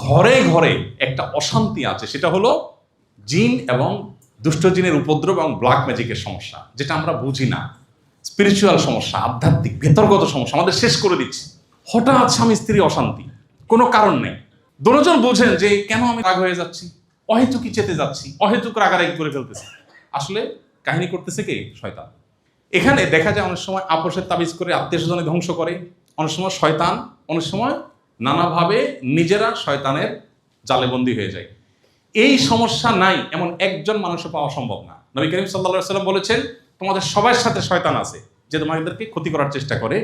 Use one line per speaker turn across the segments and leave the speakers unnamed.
ঘরে ঘরে একটা অশান্তি আছে, সেটা হলো জিন এবং দুষ্ট জিনের উপদ্রব এবং ব্ল্যাক ম্যাজিকের সমস্যা, যেটা আমরা বুঝি না। স্পিরিচুয়াল সমস্যা, আধ্যাত্মিক ভেতরগত সমস্যা আমাদের শেষ করে দিচ্ছে। হঠাৎ স্বামী স্ত্রী অশান্তি, কোনো কারণ নেই। দুজন বোঝেন যে কেন আমি রাগ হয়ে যাচ্ছি, অহেতুকি চেতে যাচ্ছি, অহেতুক রাগারাগি করে ফেলতেছি। আসলে কাহিনী করতেছে কে? শয়তান। এখানে দেখা যায় অনেক সময় আপোষের তাবিজ করে আত্মীয় স্বজনে ধ্বংস করে, অনেক সময় শয়তান, অনেক সময় নানাভাবে নিজেরা শয়তানের জালেবন্দী হয়ে যায়। এই সমস্যা নাই এমন একজন মানুষও পাওয়া সম্ভব না। নবী করিম সাল্লাল্লাহু আলাইহি ওয়াসাল্লাম বলেছেন, তোমাদের সবার সাথে শয়তান আছে যে তোমাদেরকে ক্ষতি করার চেষ্টা করে।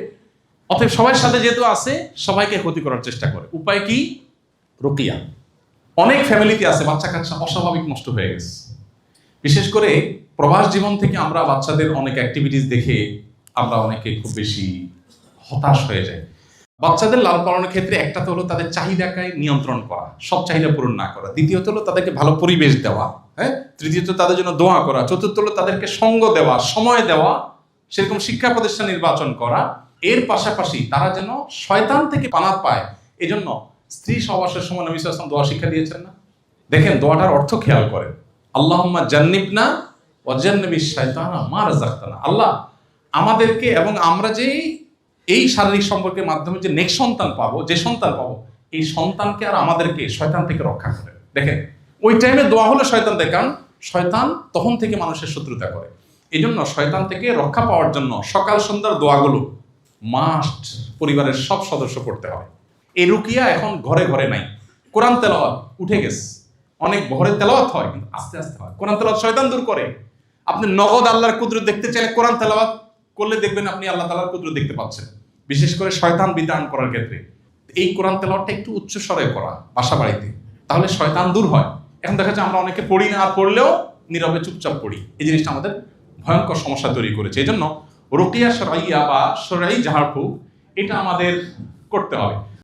অতএব সবার সাথে যেহেতু আছে, সবাইকে ক্ষতি করার চেষ্টা করে। উপায় কি? রুকিয়া। অনেক ফ্যামিলিতে আছে বাচ্চা কাচ্চা অস্বাভাবিক নষ্ট হয়ে গেছে। বিশেষ করে প্রবাস জীবন থেকে আমরা বাচ্চাদের অনেক অ্যাক্টিভিটিস দেখে আমরা অনেকে খুব বেশি হতাশ হয়ে যাই। বাচ্চাদের লালন পালনের ক্ষেত্রে একটা তো হলো তাদের চাহিদাকে নিয়ন্ত্রণ করা, সব চাহিদা পূরণ না করা। দ্বিতীয়ত হলো তাদেরকে ভালো পরিবেশ দেওয়া, হ্যাঁ। তৃতীয়ত তাদের জন্য দোয়া করা। চতুর্থ হলো তাদেরকে সঙ্গ দেওয়া, সময় দেওয়া, সেরকম শিক্ষা প্রতিষ্ঠান নির্বাচন করা। এর পাশাপাশি তারা যেন শয়তান থেকে পানাত পায়, এজন্য স্ত্রী সহবাসের সময় নবী সাল্লাল্লাহু আলাইহি ওয়াসাল্লাম দোয়া শিক্ষা দিয়েছেন না? দেখেন দোয়াটার অর্থ খেয়াল করেন, আল্লাহুম্মা জান্নিবনা ওয়া জান্নিবিশ শাইতানা মা রাযাকতানা। আল্লাহ আমাদেরকে এবং আমরা যে এই শারীরিক সম্পর্কের মাধ্যমে যে নেক্সট সন্তান পাবো, যে সন্তান পাবো, এই সন্তানকে আর আমাদেরকে শয়তান থেকে রক্ষা করে। দেখেন ওই টাইমে দোয়া হলো শয়তান থেকে, কারণ শয়তান তখন থেকে মানুষের শত্রুতা করে। এই জন্য শয়তান থেকে রক্ষা পাওয়ার জন্য সকাল সন্ধ্যার দোয়াগুলো মাস্ট পরিবারের সব সদস্য পড়তে হবে। এই রুকিয়া এখন ঘরে ঘরে নাই। কোরআন তেলাওয়াত উঠে গেছে, অনেক ঘরে তেলাওয়াত হয় কিন্তু আস্তে আস্তে হয়। কোরআন তেলাওয়াত শয়তান দূর করে। আপনি নগদ আল্লাহর কুদরত দেখতে চাইলে কোরআন তেলাওয়াত করলে দেখবেন আপনি আল্লাহ তাআলার কুদরত দেখতে পাচ্ছেন, বিশেষ করে শয়তান বিতাড়ন করার ক্ষেত্রে। এই কোরআন তেলাওয়াতটা একটু উচ্চ স্বরে করা বাসা বাড়িতে, তাহলে শয়তান দূর হয়। এখন দেখা যায় আমরা অনেকে পড়ি না, আর পড়লেও নীরবে চুপচাপ পড়ি। এই জিনিসটা আমাদের ভয়ঙ্কর সমস্যা তৈরি করেছে। এই জন্য রুকিয়া শরঈয়া বা শরঈ ঝাড়ফুঁক এটা আমাদের করতে হবে।